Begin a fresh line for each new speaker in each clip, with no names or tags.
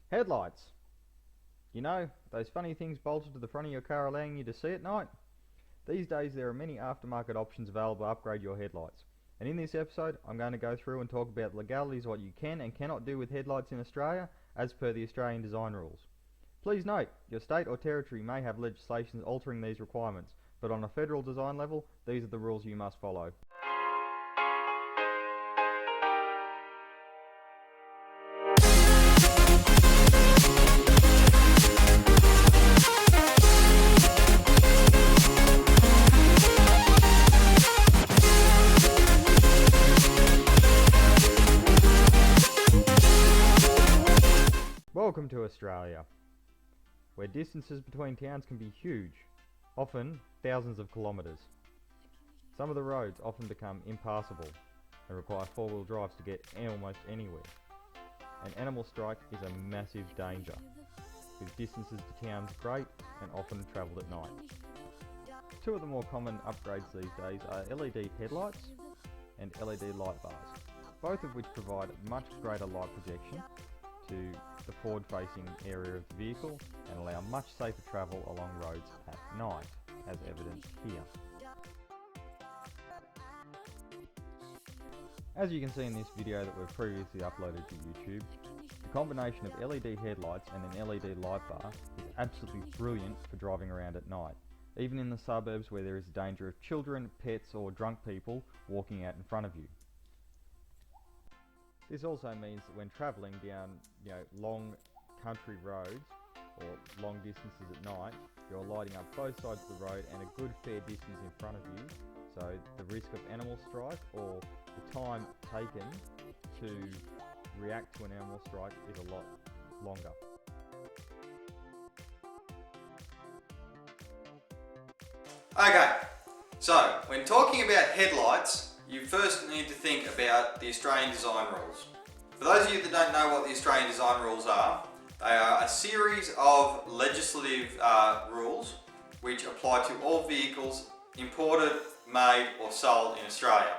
Headlights. You know, those funny things bolted to the front of your car allowing you to see at night? These days there are many aftermarket options available to upgrade your headlights. And in this episode, I'm going to go through and talk about legalities, what you can and cannot do with headlights in Australia, as per the Australian design rules. Please note, your state or territory may have legislation altering these requirements, but on a federal design level, these are the rules you must follow. Welcome to Australia, where distances between towns can be huge, often thousands of kilometres. Some of the roads often become impassable and require four-wheel drives to get almost anywhere. An animal strike is a massive danger, with distances to towns great and often travelled at night. Two of the more common upgrades these days are LED headlights and LED light bars, both of which provide much greater light projection to the forward-facing area of the vehicle and allow much safer travel along roads at night, as evidenced here. As you can see in this video that we've previously uploaded to YouTube, the combination of LED headlights and an LED light bar is absolutely brilliant for driving around at night, even in the suburbs where there is a danger of children, pets or drunk people walking out in front of you. This also means that when travelling down long country roads or long distances at night, you're lighting up both sides of the road and a good fair distance in front of you, so the risk of animal strike or the time taken to react to an animal strike is a lot longer.
Okay, so when talking about headlights, you first need to think about the Australian design rules. For those of you that don't know what the Australian design rules are, they are a series of legislative rules which apply to all vehicles imported, made or sold in Australia.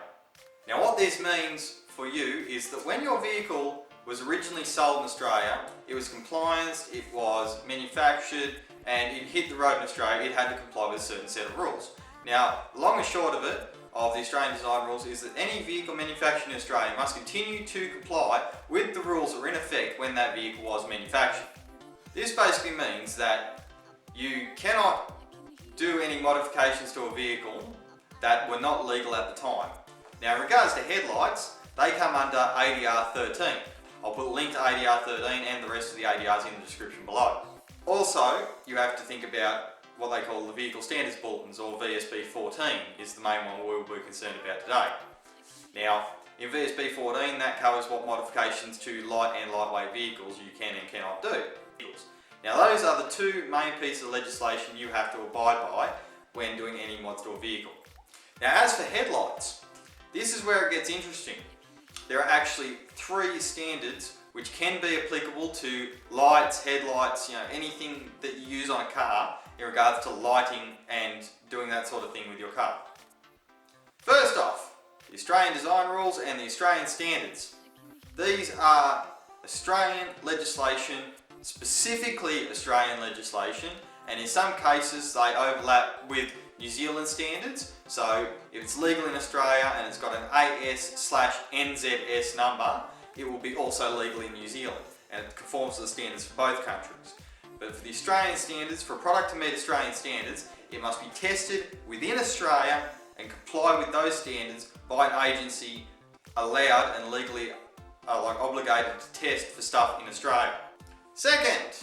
Now what this means for you is that when your vehicle was originally sold in Australia, it was compliant, it was manufactured and it hit the road in Australia, it had to comply with a certain set of rules. Now, long and short of it, of the Australian design rules is that any vehicle manufactured in Australia must continue to comply with the rules that were in effect when that vehicle was manufactured. This basically means that you cannot do any modifications to a vehicle that were not legal at the time. Now in regards to headlights, they come under ADR 13. I'll put a link to ADR 13 and the rest of the ADRs in the description below. Also, you have to think about what they call the Vehicle Standards Bulletins, or VSB 14 is the main one we'll be concerned about today. Now, in VSB 14 that covers what modifications to light and lightweight vehicles you can and cannot do. Now those are the two main pieces of legislation you have to abide by when doing any mods to a vehicle. Now as for headlights, this is where it gets interesting. There are actually three standards which can be applicable to lights, headlights, anything that you use on a car in regards to lighting and doing that sort of thing with your car. First off, the Australian design rules and the Australian standards. These are Australian legislation, specifically Australian legislation, and in some cases they overlap with New Zealand standards. So if it's legal in Australia and it's got an AS/NZS number, it will be also legal in New Zealand and it conforms to the standards for both countries. But for the Australian standards, for a product to meet Australian standards, it must be tested within Australia and comply with those standards by an agency allowed and legally obligated to test for stuff in Australia. Second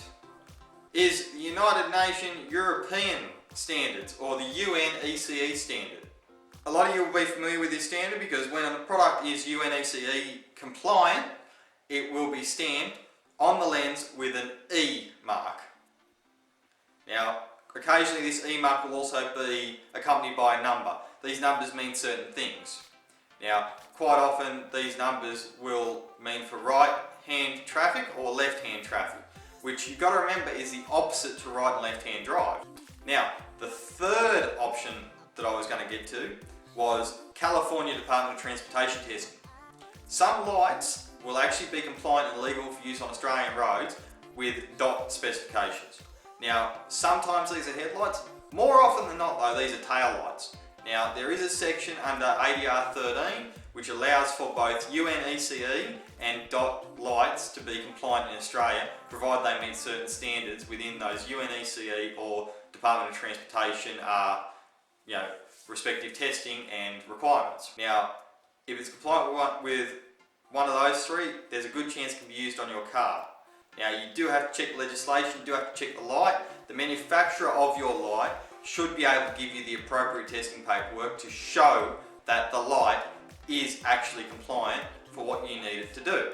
is the United Nations European Standards, or the UNECE standard. A lot of you will be familiar with this standard because when a product is UNECE compliant, it will be stamped on the lens with an E mark. Now, occasionally this E mark will also be accompanied by a number. These numbers mean certain things. Now, quite often these numbers will mean for right-hand traffic or left-hand traffic, which you've got to remember is the opposite to right and left-hand drive. Now, the third option that I was going to get to was California Department of Transportation testing. Some lights will actually be compliant and legal for use on Australian roads with DOT specifications. Now, sometimes these are headlights. More often than not though, these are tail lights. Now, there is a section under ADR 13 which allows for both UNECE and DOT lights to be compliant in Australia, provided they meet certain standards within those UNECE or Department of Transportation respective testing and requirements. Now, if it's compliant with one of those three, there's a good chance it can be used on your car. Now, you do have to check legislation, you do have to check the light. The manufacturer of your light should be able to give you the appropriate testing paperwork to show that the light is actually compliant for what you need it to do.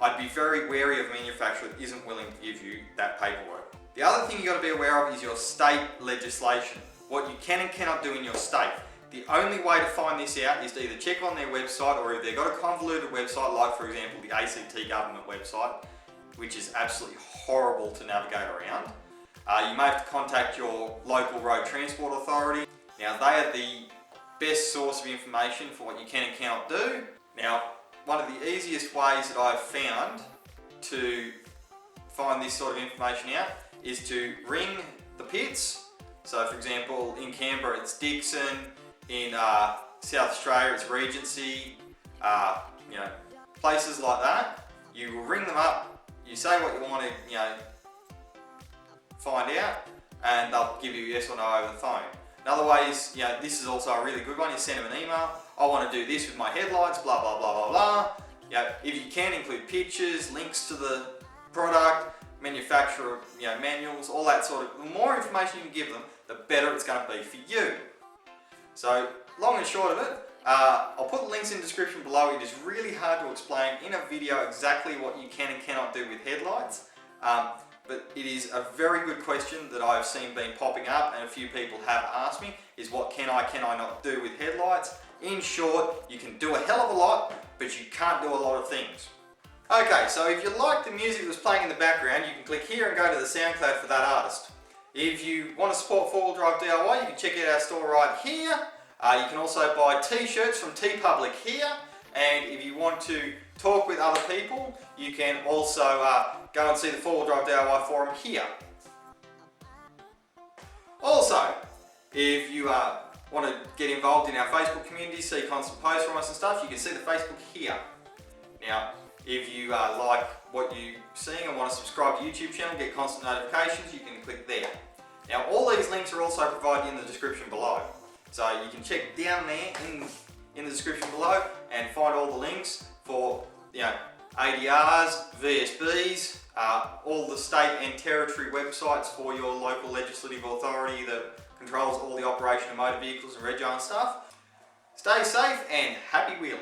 I'd be very wary of a manufacturer that isn't willing to give you that paperwork. The other thing you've got to be aware of is your state legislation, what you can and cannot do in your state. The only way to find this out is to either check on their website, or if they've got a convoluted website, like for example the ACT government website, which is absolutely horrible to navigate around. You may have to contact your local road transport authority. Now, they are the best source of information for what you can and cannot do. Now, one of the easiest ways that I've found to find this sort of information out is to ring the pits. So for example, in Canberra it's Dixon, in South Australia it's Regency, places like that. You will ring them up, you say what you want to find out, and they'll give you yes or no over the phone. Another way is, this is also a really good one, you send them an email. I want to do this with my headlights, blah, blah, blah, blah, blah. If you can, include pictures, links to the product, manufacturer, manuals, all that sort of, the more information you can give them, the better it's going to be for you. So, long and short of it, I'll put the links in the description below. It is really hard to explain in a video exactly what you can and cannot do with headlights. But it is a very good question that I've seen been popping up, and a few people have asked me, is what can I not do with headlights? In short, you can do a hell of a lot, but you can't do a lot of things. Okay, so if you like the music that's playing in the background, you can click here and go to the SoundCloud for that artist. If you want to support 4WD DIY, you can check out our store right here. You can also buy t-shirts from TeePublic here, and if you want to talk with other people, you can also go and see the 4WD DIY forum here. Also, if you want to get involved in our Facebook community, see constant posts from us and stuff, you can see the Facebook here. Now, if you like what you're seeing and want to subscribe to the YouTube channel, get constant notifications, you can click there. Now, all these links are also provided in the description below. So you can check down there in the description below and find all the links for ADRs, VSBs, all the state and territory websites for your local legislative authority that controls all the operation of motor vehicles and rego and stuff. Stay safe and happy wheeling.